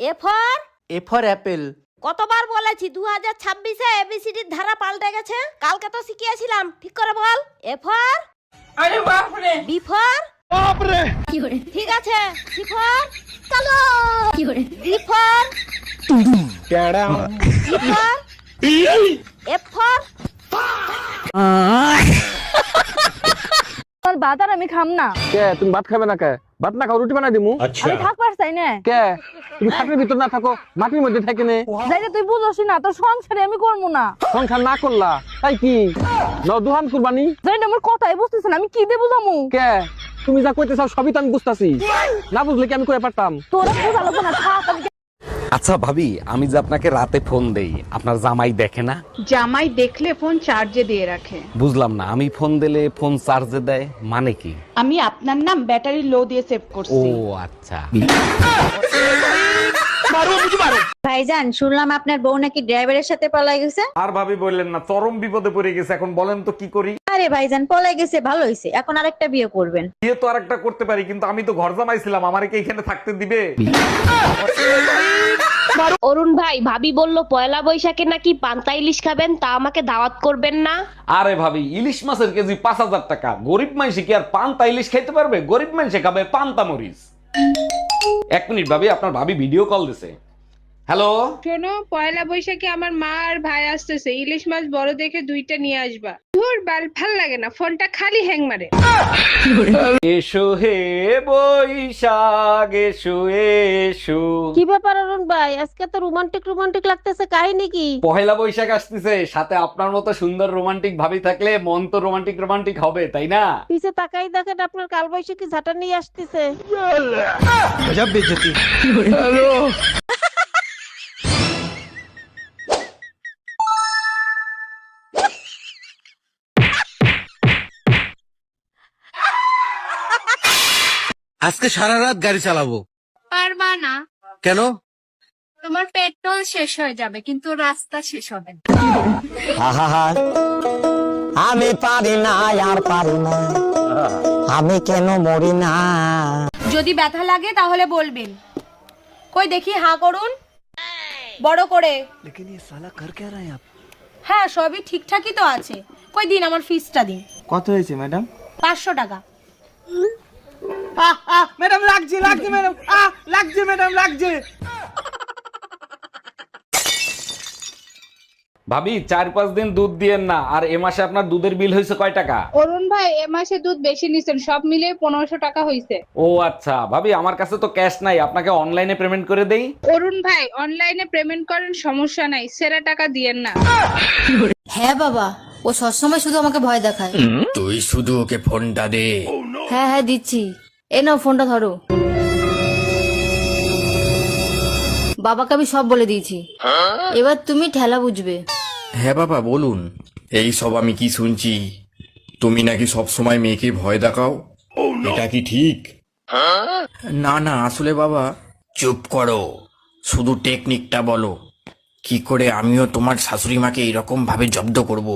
A for A for Apple. কতবার বলেছি 2026-এ এবিসিডির ধারা পাল্টে গেছে। কালকে তো শিখিয়েছিলাম, ঠিক করে বল। এ ফর আরে বাপ রে। বি ফর বাপ রে। ঠিক আছে। সি ফর চলো। ডি ফর ট্যাড়া। ই ফর এফ ফর ভাত আর আমি খাম না। কে তুমি ভাত খাবে না? কে ভাত না খাও রুটি বানাই দিমু। আমি থাকবার চাই না। কে তুমি খাটের ভিতর না থাকো মাটির মধ্যে থাকে নে। যাইতে তুই বুঝছিস না, তোর সংসারে আমি করবো না। সংসার না করলা তাই কি দুহান কুরবানি? যাই না, আমার কথাই বুঝতেছ না, আমি কি দেবো জামু? কে তুমি যা কইতে চাও সবই তো আমি বুঝতাছি, না বুঝলে কি আমি করে পারতাম? তোরা বোঝা লাগবে না, থাক। আচ্ছা ভাবি, আমি যে আপনাকে রাতে ফোন দেই আপনার জামাই দেখে না? জামাই দেখলে ফোন চার্জে দিয়ে রাখে। বুঝলাম না, আমি ফোন দিলে ফোন চার্জে দেয় মানে কি? আমি আপনার নাম ব্যাটারি লো দিয়ে সেভ ও করছি। আচ্ছা। ভাইজান, শুনলাম আপনার বউ নাকি ড্রাইভারের সাথে পলাই গেছে। আর ভাবি বললেন না, চরম বিপদে পড়ে গেছে। এখন বলেন তো কি করি? আরে ভাইজান, পলাই গেছে ভালো হয়েছে, এখন আরেকটা বিয়ে করবেন। বিয়ে তো আরেকটা করতে পারি, কিন্তু আমি তো ঘর জামাইছিলাম, আমারে কি এখানে থাকতে দিবে? অরুণ ভাই, ভাবি বললো পয়লা বৈশাখে নাকি পান্তা ইলিশ খাবেন, তা আমাকে দাওয়াত করবেন না? আরে ভাবি, ইলিশ মাছের কেজি 5,000 টাকা। গরিব মানুষে কি আর পান্তা ইলিশ খাইতে পারবে? গরিব মানুষে খাবে পান্তা মরিচ। এক মিনিট ভাবি, আপনার ভাবি ভিডিও কল দিছে। হ্যালো। শোনো, পয়লা বৈশাখে আমার মা আর ভাই আসতেছে, ইলিশ মাছ বড় দেখে 2টা নিয়ে আসবা। ধুর বাল, ভাল লাগে না, ফোনটা খালি হ্যাং মারে। এসো হে বৈশাখ এসো এসো। কি ব্যাপার অরুণ ভাই, আজকে তো রোমান্টিক রোমান্টিক লাগতেছে, কাহিনী কি? পহেলা বৈশাখ আসতেছে, সাথে আপনার মতো সুন্দর রোমান্টিক ভাবি থাকলে মন তো রোমান্টিক রোমান্টিক হবে, তাই না? পিছে তাকাই দেখেন, আপনার কালবৈশাখী ঝাঁটা নিয়ে আসতেছে। গজব বেইজ্জতি। আজকে সারা রাত গাড়ি চালাবো। পারবা না? কেন? তোমার পেট্রোল শেষ হয়ে যাবে, কিন্তু রাস্তা শেষ হবে না। আমি পারি না আর পারি না, আমি কেন মরি না? যদি ব্যথা লাগে তাহলে বলবেন। কই দেখি, হা করুন বড় করে। लेकिन ये साला कर क्या रहे हैं आप? হ্যাঁ, সবই ঠিকঠাকই তো আছে। কই দিন, আমার ফিসটা দিন। কত হয়েছে ম্যাডাম? 500 টাকা। ম্যাডাম লাগছে লাগছে ম্যাডাম, লাগছে ম্যাডাম লাগছে। ভাবি, 4-5 দিন দুধ দিয়েন না। আর এ মাসে আপনার দুধের বিল হয়েছে কয় টাকা? অরুণ ভাই, এ মাসে দুধ বেশি নিছেন, সব মিলে 1500 টাকা হইছে। ও আচ্ছা। ভাবি, আমার কাছে তো ক্যাশ নাই, আপনাকে অনলাইনে পেমেন্ট করে দেই? অরুণ ভাই, অনলাইনে পেমেন্ট করেন, সমস্যা নাই, সেরা টাকা দিয়েন না। হ্যাঁ বাবা, ও সবসময় শুধু আমাকে ভয় দেখায়। তুই শুধু ওকে ফোনটা দে। হ্যাঁ হ্যাঁ দিচ্ছি, এ নাও ফোনটা ধরো। বাবাকে আমি সব বলে দিয়েছি, এবার তুমি ঠেলা বুঝবে। হ্যাঁ বাবা বলুন। এই সব আমি কি শুনছি, তুমি নাকি সব সময় মেয়েকে ভয় দেখাও, এটা কি ঠিক? না না, আসলে বাবা। চুপ করো, শুধু টেকনিকটা বলো, কি করে আমিও তোমার শাশুড়ি মাকে এরকম ভাবে জব্দ করবো।